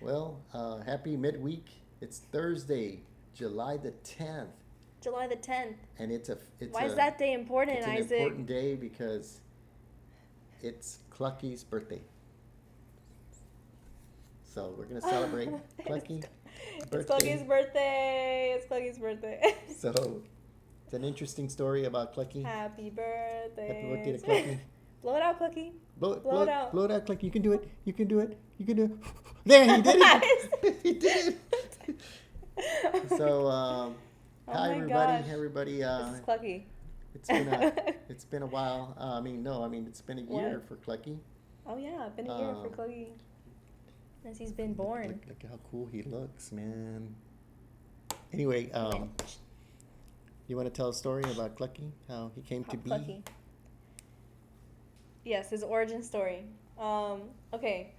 Well, happy midweek. It's Thursday, July the 10th, July the 10th. and Why is that day important, it's an Isaac? important day because it's Clucky's birthday. So we're gonna celebrate Clucky It's Clucky's birthday. birthday. It's Clucky's birthday. So it's an interesting story about Clucky. Happy birthday. Happy birthday to Clucky. Blow it out, Clucky. Blow it, Blow it out. blow it out, Clucky. You can do it. You can do it. You can do it. There, he did it. He did it. So, Oh hi my everybody. gosh. Everybody. This is Clucky. It's been a while. It's been a year What? for Clucky. Oh yeah, been a year for Um, Clucky. Since he's been born. Look how cool he looks, man. Anyway, you want to tell a story about Clucky? How he came to Pop be? Clucky. Yes, his origin story. Okay.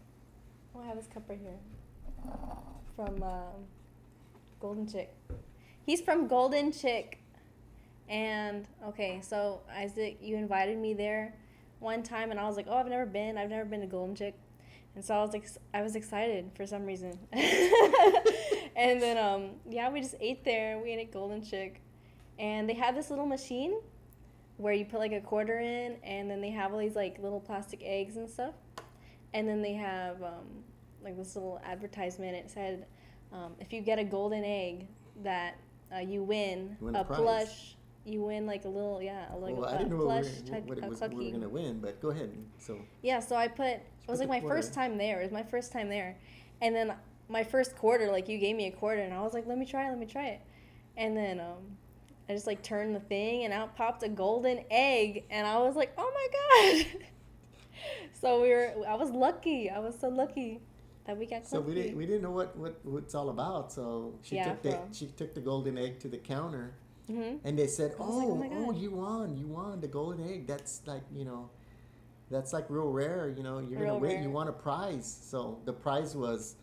Oh, I have his cup right here. From Golden Chick. He's from Golden Chick. And okay, so Isaac, you invited me there one time, and I was like, "Oh, I've never been. I've never been to Golden Chick." And so I was excited for some reason. And then yeah, we just ate there. We ate at Golden Chick, and they have this little machine where you put like a quarter in, and then they have all these like little plastic eggs and stuff, and then they have like this little advertisement. It said, if you get a golden egg, that you win, You win a prize. plush. You win like a little Well, I a didn't know plush what it was we were Clucky. gonna win, but go ahead. So Yeah, so I put, it was put like the my first quarter. time there. It was my first time there. And then my first quarter, like you gave me a quarter, and I was like, let me try it. And then I just like turned the thing, and out popped a golden egg, and I was like, oh my gosh. So I was lucky. I was so lucky that we got So Clucky. we didn't know what it's all about. So Yeah, for real. she took the golden egg to the counter, Mm-hmm. and they said, I was like, oh my oh, gosh. you won the golden egg. That's like that's like real rare. You're gonna Real win. rare. You won a prize. So the prize was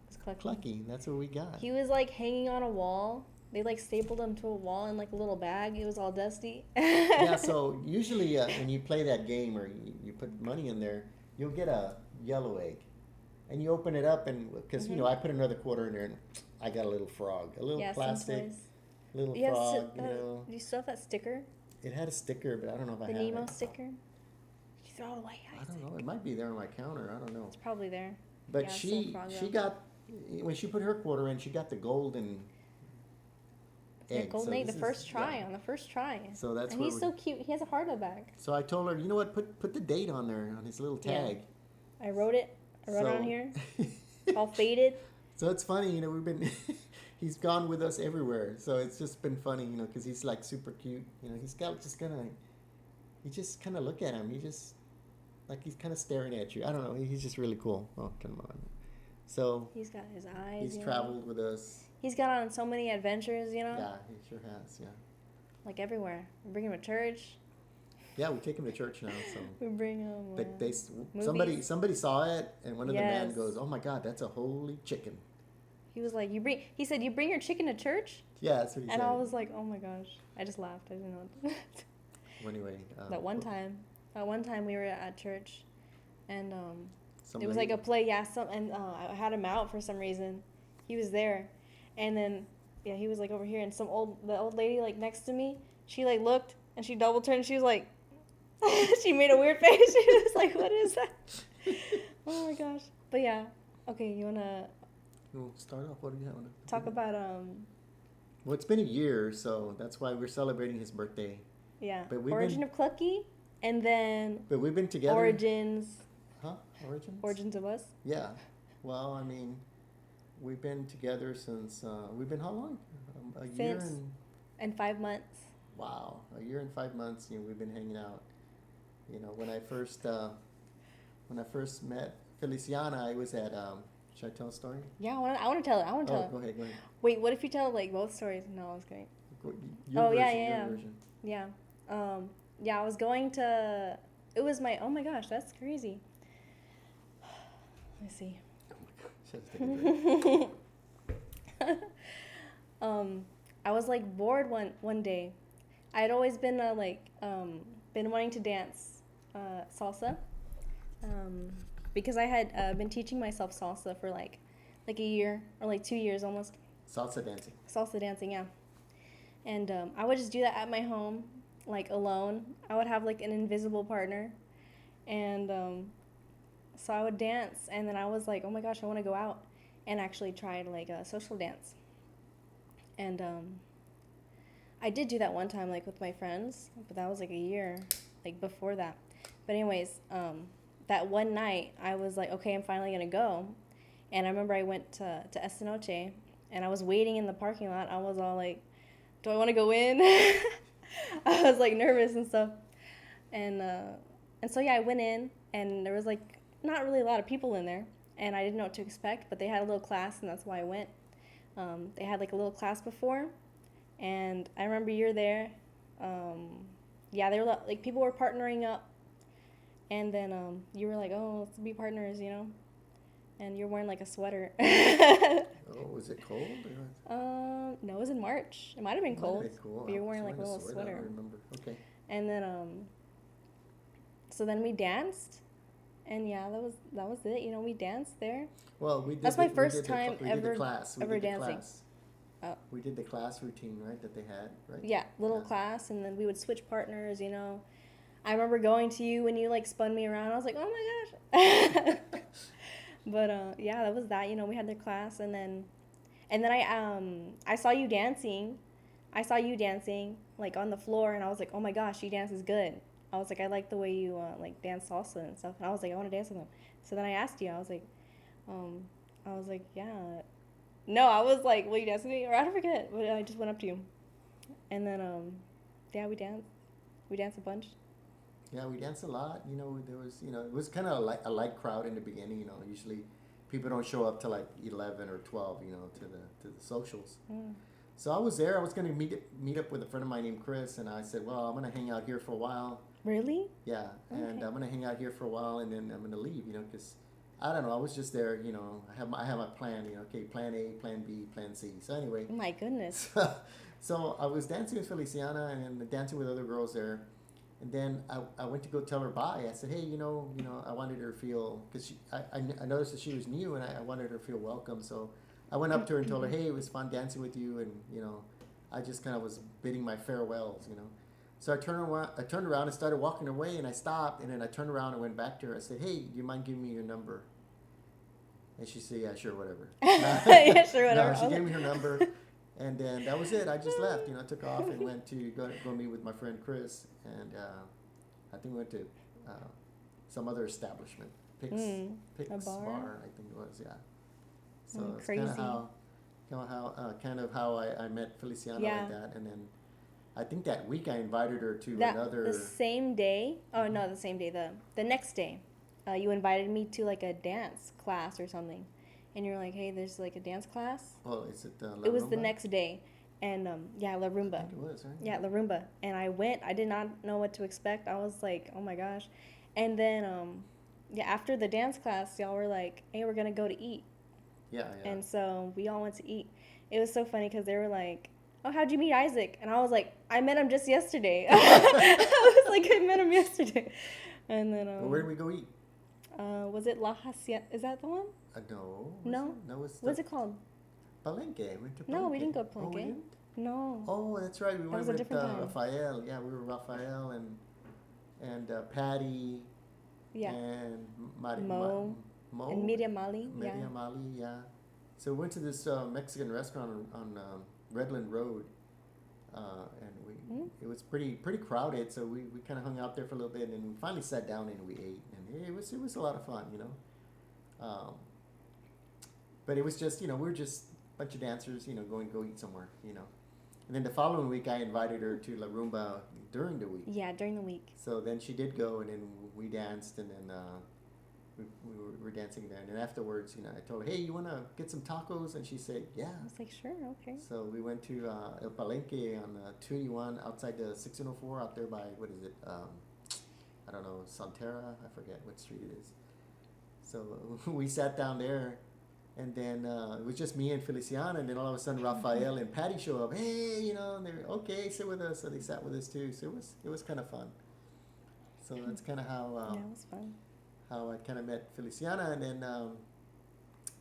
It's Clucky. Clucky. That's what we got. He was like hanging on a wall. They like stapled him to a wall in like a little bag. It was all dusty. Yeah. So usually when you play that game or you put money in there, you'll get a yellow egg, and you open it up, and because Mhm. I put another quarter in there, and I got a little frog, a little Yeah, some plastic toys. little You have frog. do you still have that sticker? It had a sticker, but I don't know if I The have Nemo it. sticker? You throw it away, I Isaac. don't know. It might be there on my counter. I don't know. It's probably there. But Yeah, it's still a frog, she though. got when she put her quarter in, she got the golden Yeah, egg. golden So egg, the this first is- try, yeah. on the first try. So that's And where he's so cute. He has a heart on the back. So I told her, you know what? Put the date on there on his little Yeah. tag. I wrote it. I wrote it on So- here. All faded. So it's funny, we've been he's gone with us everywhere. So it's just been funny, because he's like super cute. He's got you just kind of look at him. He just like he's kind of staring at you. I don't know. He's just really cool. Oh, come on. So He's got his eyes. he's you know. traveled with us. He's got on so many adventures, Yeah, he sure has. Yeah. like everywhere. We bring him to church. Yeah, we take him to church now. So We bring him. they movies. somebody saw it, and one of the men Yes. goes, "Oh my God, that's a holy chicken." He was like, He said, you bring your chicken to church, Yeah, that's what he and said. I was like, oh my gosh. I just laughed. I didn't know. Well, anyway. That one time we were at church, and some it was lady- like a play. Yeah, I had him out for some reason. He was there, and then yeah, he was like over here, and the old lady like next to me. She like looked, and she double turned. She was like, she made a weird face. She was like, what is that? Oh my gosh. But yeah, okay. You wanna We'll start off. What do you have? talk about Well, it's been a year, so that's why we're celebrating his birthday. yeah, But we've origin of Clucky, and then But we've been together. origins Huh? Origins? origins of us. Yeah. Well, we've been together since we've been how long? A year Since- and And 5 months. wow, a year and 5 months. We've been hanging out. When I first met Feliciana, I was at. Should I tell a story? Yeah, I want to tell it. I want to tell Oh, it. go ahead. Wait, what if you tell like both stories? No, I was kidding. Your Oh, version, yeah, your yeah. version. Yeah. Yeah, I was going to. It was my. Oh my gosh, that's crazy. Let me see. Should I take a break? I was like bored one day. I had always been been wanting to dance salsa, because I had been teaching myself salsa for like like a year or like 2 years almost. Salsa dancing. Salsa dancing, yeah. And I would just do that at my home, like alone. I would have like an invisible partner, and so I would dance, and then I was like, oh my gosh, I want to go out and actually try like a social dance. And I did do that one time, like with my friends, but that was like a year, like before that. But anyways, that one night I was like, okay, I'm finally gonna go. And I remember I went to Esta Noche, and I was waiting in the parking lot. I was all like, do I want to go in? I was like nervous and stuff. And so yeah, I went in, and there was like not really a lot of people in there, and I didn't know what to expect, but they had a little class, and that's why I went. They had like a little class before, and I remember you're there. Yeah, they were like people were partnering up, and then you were like, oh, let's be partners, you know, and you're wearing like a sweater. Oh, was it cold? No, it was in March. It might have been cold. Might have been cool. But you're wearing like a little I sweater. don't remember. Okay. And then so then we danced, and yeah, that was it. You know, we danced there. Well, we did. That's my first time ever ever dancing. Oh. We did the class routine, right? That they had, right? Yeah, little class, and then we would switch partners. You know, I remember going to you when you like spun me around. I was like, oh my gosh. But yeah, that was that. You know, we had the class, and then I saw you dancing. I saw you dancing like on the floor, and I was like, oh my gosh, you dance is good. I was like, I like the way you like dance salsa and stuff. And I was like, I want to dance with them. So then I asked you. I was like, yeah. No, I was like, will you dance with me? Or I don't forget. But I just went up to you, and then yeah, we danced. We danced a bunch. Yeah, we danced a lot. You know, there was, you know, it was kind of a light crowd in the beginning. You know, usually people don't show up till like 11 or 12. You know, to the socials. Mm. So I was there. I was gonna meet up with a friend of mine named Chris, and I said, well, I'm gonna hang out here for a while. Really? Yeah, and Okay. I'm gonna hang out here for a while, and then I'm gonna leave. You know, because I don't know. I was just there. You know, I have my plan. You know, okay, plan A, plan B, plan C. So anyway. Oh my goodness. So I was dancing with Feliciana and dancing with other girls there. And then I went to go tell her bye. I said, hey, you know, I wanted her to feel, because I noticed that she was new, and I wanted her to feel welcome. So I went up to her and told her, hey, it was fun dancing with you. And, you know, I just kind of was bidding my farewells, you know. So I turned around and started walking away, and I stopped. And then I turned around and went back to her. I said, hey, do you mind giving me your number? And she said, yeah, sure, whatever. Yeah, sure, whatever. No, she gave me her number. And then that was it. I just left. You know, I took off and went to go meet with my friend Chris, and I think we went to some other establishment, Pix a bar? I think it was. Yeah. So it's crazy. kind of how I met Feliciano Yeah. like that, and then I think that week I invited her to That another. the same day. Oh no, the same day. The next day, you invited me to like a dance class or something, and you're like, hey, there's like a dance class. Well, is it La It was Rumba? the next day, and yeah, La I Rumba. think it was, right? Yeah, La Rumba. And I went. I did not know what to expect. I was like, oh my gosh. And then yeah, after the dance class, y'all were like, hey, we're gonna go to eat. Yeah. And so we all went to eat. It was so funny because they were like, oh, how'd you meet Isaac? And I was like, I met him just yesterday. I was like, I met him yesterday. And then Well, where did we go eat? was it La Hacienda? Is that the one? No. No? It's What's it called? Palenque. We went to Palenque. No, we didn't go to Oh, we Palenque. didn't? No. Oh, that's right. We That went was a with different time. Rafael. Yeah, we were Rafael and Patty Yeah. and Mo. Mo And Miriam Mali. Yeah. Miriam Ali. Yeah. So we went to this Mexican restaurant on Redland Road, and it was pretty crowded. So we kind of hung out there for a little bit, and we finally sat down and we ate, and it was a lot of fun, you know. But it was just, you know, we were just a bunch of dancers, you know, go eat somewhere, you know. And then the following week, I invited her to La Rumba during the week. Yeah, during the week. So then she did go, and then we danced, and then we were dancing there. And then afterwards, you know, I told her, hey, you want to get some tacos? And she said, yeah. I was like, sure, okay. So we went to El Palenque on 281 outside the 1604 out there by, what is it? I don't know, Santerra? I forget what street it is. So we sat down there. And then it was just me and Feliciana, and then all of a sudden Rafael and Patty show up. Hey, you know, and they're okay, sit with us. So they sat with us too. So it was kind of fun. So that's kind of how yeah, it was fun. how I kind of met Feliciana, and then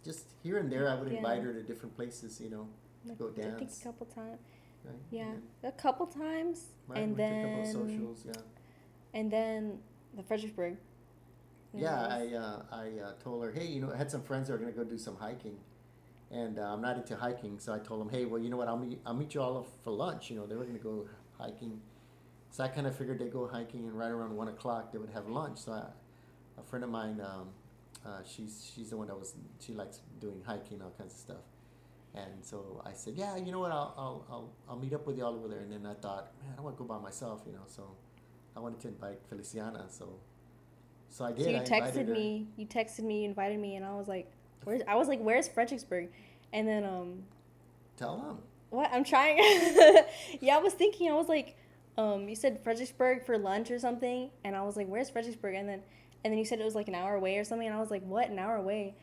just here and there, I would Yeah. invite her to different places, you know, to go I think dance. a couple times. Right? Yeah, And a couple times, right, and went to a couple of then socials. Yeah. the Fredericksburg. Yeah, Yes. I told her, hey, you know, I had some friends that are gonna go do some hiking, and I'm not into hiking, so I told them, hey, well, you know what, I'll meet you all for lunch. You know, they were gonna go hiking, so I kind of figured they'd go hiking, and right around 1 o'clock they would have lunch. So a friend of mine, she's the one that she likes doing hiking, all kinds of stuff, and so I said, yeah, you know what, I'll meet up with you all over there. And then I thought, man, I don't want to go by myself, you know, so I wanted to invite Feliciana, so I So did. you I invited texted her. me. You texted me. You invited me, and I was like, "Where's?" I was like, "Where's Fredericksburg?" And then Tell them. what? I'm trying. Yeah, I was thinking. I was like, you said Fredericksburg for lunch or something, and I was like, "Where's Fredericksburg?" And then you said it was like an hour away or something, and I was like, "What? An hour away?"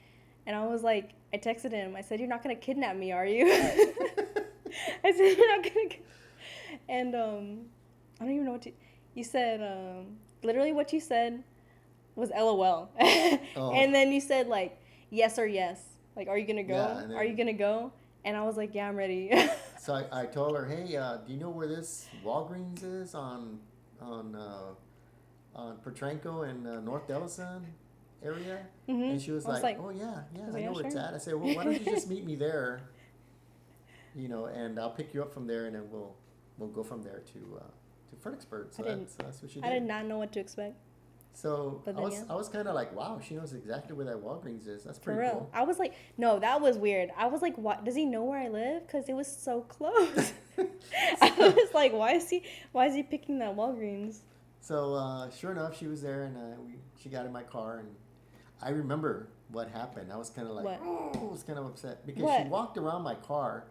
And I was like, I texted him. I said, "You're not gonna kidnap me, are you?" I said, "You're not gonna." And I don't even know what you said. Literally what you said was LOL. Oh. And then you said like yes or yes. Like, are you gonna Yeah, go? and Are you then gonna go? And I was like, yeah, I'm ready. so I told her, hey, do you know where this Walgreens is on Petranco and North Delasan area? And she was I was like, like, oh yeah, yeah, I yeah, know where it's sure. at. I said, well, why don't you just meet me there, you know, and I'll pick you up from there, and then we'll go from there to Fredericksburg. So that's what she I did did. not know what to expect. So But I then was yeah. I was kind of like, wow, she knows exactly where that Walgreens is. That's For pretty real. cool. I was like, no, that was weird. I was like, what? Does he know where I live? Because it was so close. I was like, why is he picking that Walgreens? So sure enough, she was there, and she got in my car, and I remember what happened. I was kind of like, What? oh, I was kind of upset because she What? walked around my car,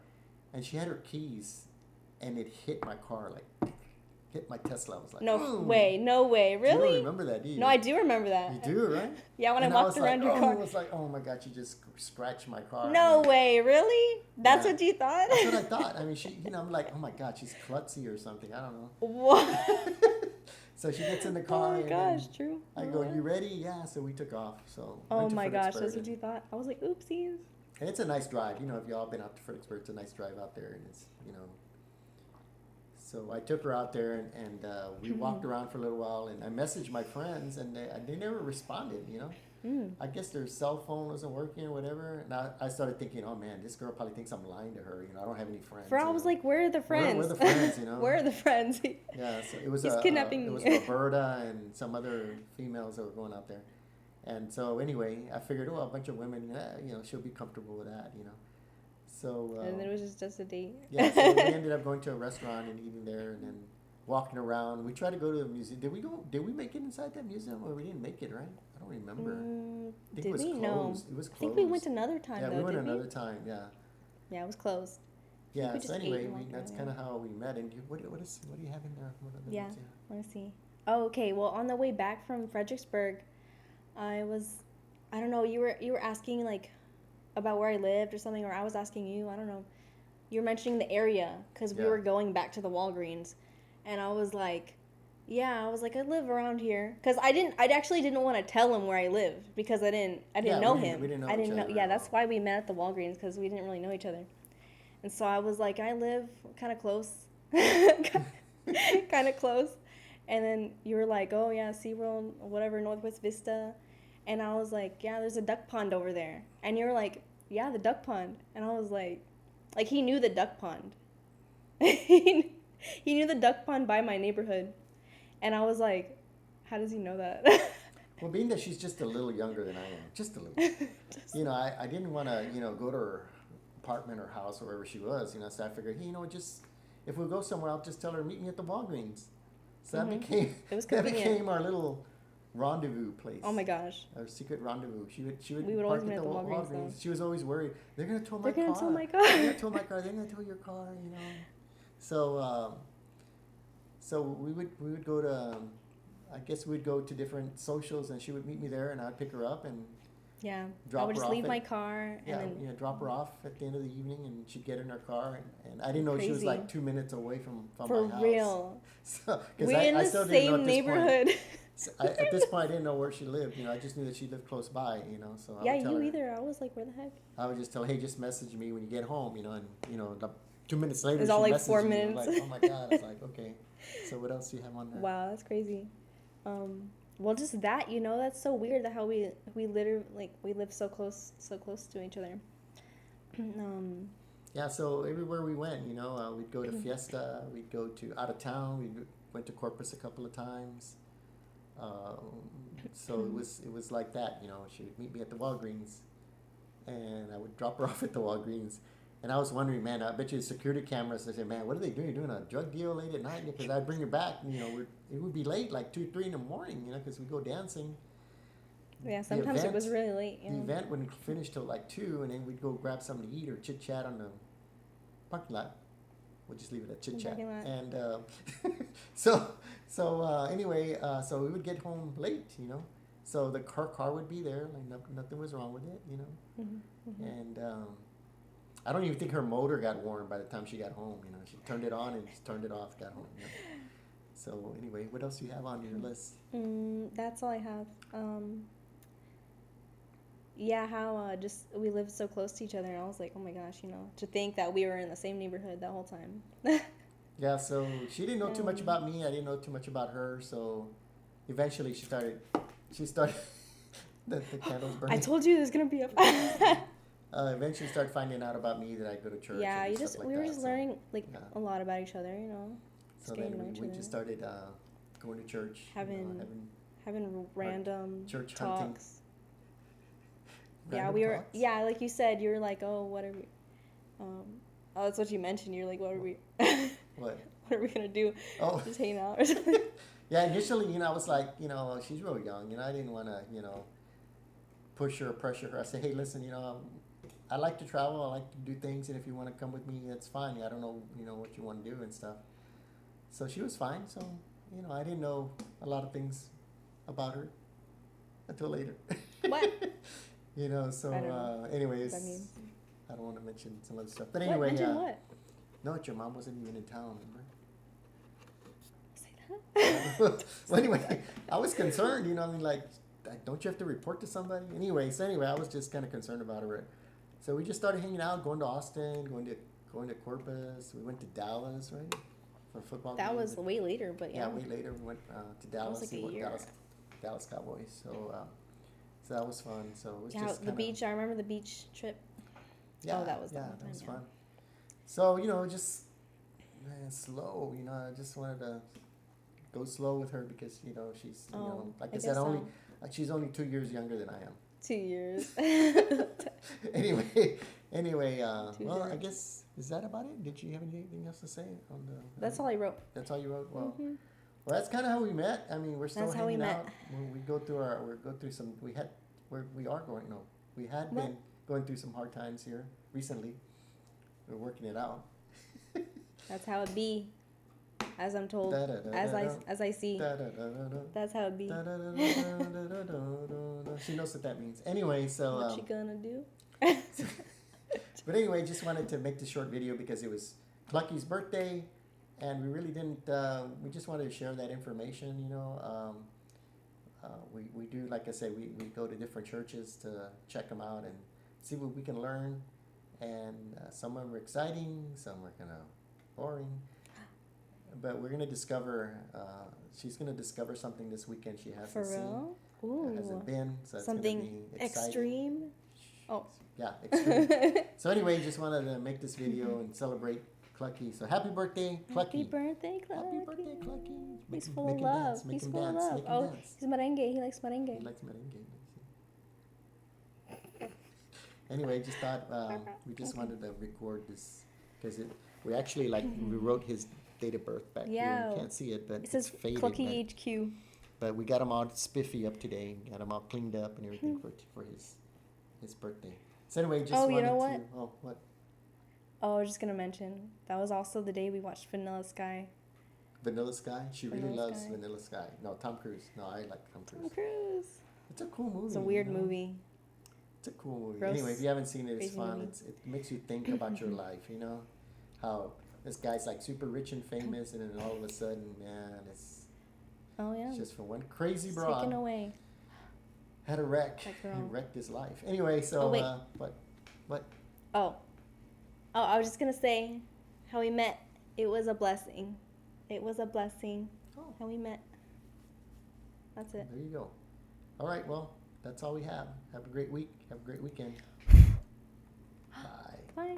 and she had her keys, and it hit my car, like hit my Tesla. I was like, No boom. way. No way. You don't Really? remember that, do you? No, I do remember that. You do, right? Yeah, when And I walked was around like, your car. I was like, oh my God, she just scratched my car. No Like, way. Really? That's yeah. what you thought? That's what I thought. I mean, I'm like, oh my God, she's klutzy or something. I don't know. What? So she gets in the Oh car, my and gosh, then true. I go, you ready? Yeah. So we took off. So Oh went to my gosh, Fredericksburg, that's what you thought? I was like, oopsies. and it's a nice drive. You know, if y'all been out to Fredericksburg, it's a nice drive out there, and it's, you know. So I took her out there, and we walked around for a little while, and I messaged my friends, and they never responded. You know, I guess their cell phone wasn't working or whatever. And I started thinking, oh man, this girl probably thinks I'm lying to her. You know, I don't have any friends. For I was like, where are the friends? Where are the friends? You know, Where are the friends? yeah. So it was He's kidnapping it me. was Roberta and some other females that were going out there. And so anyway, I figured, oh, a bunch of women, you know, she'll be comfortable with that, you know. So And then it was just a date. yeah, so we ended up going to a restaurant and eating there, and then walking around. We tried to go to the museum. Did we go? Did we make it inside that museum, or we didn't make it? Right? I don't remember. I think Did it was we? closed. No. It was closed. I think we went another time Yeah, though. we went did another time. Yeah. Yeah, it was closed. Yeah. we So just ate anyway, and walked that's around, kind of how we met. And what do you have in there? What other Yeah. notes? Let me see. Oh, okay. Well, on the way back from Fredericksburg, I don't know. You were asking like about where I lived or something, or I was asking you. I don't know. You were mentioning the area because we Yeah. were going back to the Walgreens, and I was like, yeah, I was like, I live around here because I actually didn't want to tell him where I lived because I didn't Yeah, know we him. didn't know I each didn't know. other Yeah, very that's well. why we met at the Walgreens because we didn't really know each other. And so I was like, I live kind of close, kind of close. And then you were like, oh yeah, SeaWorld, whatever, Northwest Vista. And I was like, yeah, there's a duck pond over there. And you were like, yeah, the duck pond. And I was like he knew the duck pond. He knew the duck pond by my neighborhood. And I was like, how does he know that? Well, being that she's just a little younger than I am, just a little. You know, I didn't want to, you know, go to her apartment or house or wherever she was, you know, so I figured, hey, you know, just, if we go somewhere, I'll just tell her, meet me at the Walgreens. So that became, It was that convenient. became our little rendezvous place. Oh my gosh. Our secret rendezvous. She would We would park always meet at at the the Walgreens, though. She was always worried, they're going to tow my They're car. gonna tow my car. They're going to tow my car. They're going to tow your car, you know. So we would go to, I guess we'd go to different socials, and she would meet me there, and I'd pick her up and Yeah. drop I would her just off leave at- my car and yeah, then you know, drop her off at the end of the evening, and she'd get in her car, and I didn't know she was Crazy. like 2 minutes away from for my house. real. So, 'cause We're in I the still didn't know same at this point. neighborhood. So at this point, I didn't know where she lived. I just knew that she lived close by. So I Yeah, would tell you her. either. I was like, where the heck? I would just tell, hey, just message me when you get home. And 2 minutes later It's all she like messaged 4 me. I'm minutes. like, oh my god. I was like, okay. So what else do you have on there? Wow, that's crazy. Well, just that, that's so weird that how we literally like we live so close to each other. um, Yeah. So everywhere we went, we'd go to Fiesta. We'd go to out of town. We went to Corpus a couple of times. Um, so it was like that. She would meet me at the Walgreens, and I would drop her off at the Walgreens. And I was wondering, man, I bet you the security cameras. I said, man, what are they doing? Doing a drug deal late at night? Because I'd bring her back. It would be late, like 2, 3 in the morning. Because we go dancing. yeah, The sometimes it was really late. the event wouldn't finish till like 2, and then we'd go grab something to eat or chit chat on the parking lot. We'll just leave it at chit chat. And so anyway, so we would get home late. So her car would be there, like nothing was wrong with it. And I don't even think her motor got warm by the time she got home. She turned it on and just turned it off, got home. So anyway, what else do you have on your list? That's all I have. Yeah, how just we lived so close to each other, and I was like, oh my gosh, to think that we were in the same neighborhood that whole time. Yeah, so she didn't know too much about me. I didn't know too much about her. So eventually she started the candles burning. I told you there's gonna be a. Eventually started finding out about me that I go to church. Yeah, and we stuff like were that. just So, learning like yeah. a lot about each other, So getting to know then each we other. just started going to church, having random church talks. hunting. Yeah, Random we were. talks? Yeah, like you said, you were like, oh, what are we? Oh, that's what you mentioned. You're like, what are we? What? What are we gonna do? Oh. Just hanging out or something. Yeah, initially, I was like, she's real young. I didn't want to, push her or pressure her. I said, hey, listen, I like to travel. I like to do things, and if you want to come with me, that's fine. I don't know, what you want to do and stuff. So she was fine. So, I didn't know a lot of things about her until later. What? So I don't know anyways, what that means. I don't want to mention some other stuff. But anyway, Mention what? No, your mom wasn't even in town, remember? Say that. Well, anyway, I was concerned, like, don't you have to report to somebody? Anyway, I was just kind of concerned about her. So we just started hanging out, going to Austin, going to Corpus. We went to Dallas, right, for a football game. That was way later, but yeah. Yeah, way later we went to Dallas. That was like a year. Dallas Cowboys. So that was fun. So it was Yeah, just the beach. I remember the beach trip. Yeah, that was that was fun. So just slow. I just wanted to go slow with her because she's like I said, she's only 2 years younger than I am. 2 years. Anyway. Well, I guess is that about it? Did you have anything else to say on the? That's all I wrote. That's all you wrote. Well, well, that's kind of how we met. I mean, we're still hanging out. We go through some. We had been going through some hard times here recently. We're working it out. That's how it be, as I'm told, as I see. That's how it be. She knows what that means. Anyway, so what she gonna do? But anyway, just wanted to make this short video because it was Clucky's birthday, and we really didn't. We just wanted to share that information. We do, like I said, we go to different churches to check them out and see what we can learn. And some of them are exciting, some are kind of boring. But we're gonna discover. She's gonna discover something this weekend she hasn't For seen. real? Ooh. Hasn't been. So it's something gonna be exciting. extreme. Oh. Yeah, extreme. So anyway, just wanted to make this video and celebrate Clucky. So happy birthday, Clucky. Happy birthday, Clucky. Happy birthday, Clucky. He's full of love. He's full of love. Oh, he's merengue. He likes merengue. He likes merengue. Anyway, just thought we just wanted to record this because we actually we wrote his date of birth back here. You can't see it, but it says faded. Clucky HQ. But we got him all spiffy up today. Got him all cleaned up and everything for his birthday. So anyway, just wanted you know what? to. Oh, what? Oh, I was just gonna mention that was also the day we watched Vanilla Sky. Vanilla Sky? She really Vanilla loves Sky. Vanilla Sky. No, Tom Cruise. No, I like Tom Cruise. Tom Cruise. It's a cool movie. It's a weird movie. It's a cool movie. Gross, anyway, if you haven't seen it, it's crazy fun. movie. It makes you think about your life, how this guy's like super rich and famous, and then all of a sudden, man, Oh yeah. It's just for one crazy It's broad. taken away. Had a wreck. That He girl. wrecked his life. Anyway, so Oh, wait. what? Oh. Oh, I was just gonna say how we met. It was a blessing. It was a blessing. Oh, How we met. That's it. there you go. All right, well, that's all we have. Have a great week. Have a great weekend. Bye. Bye.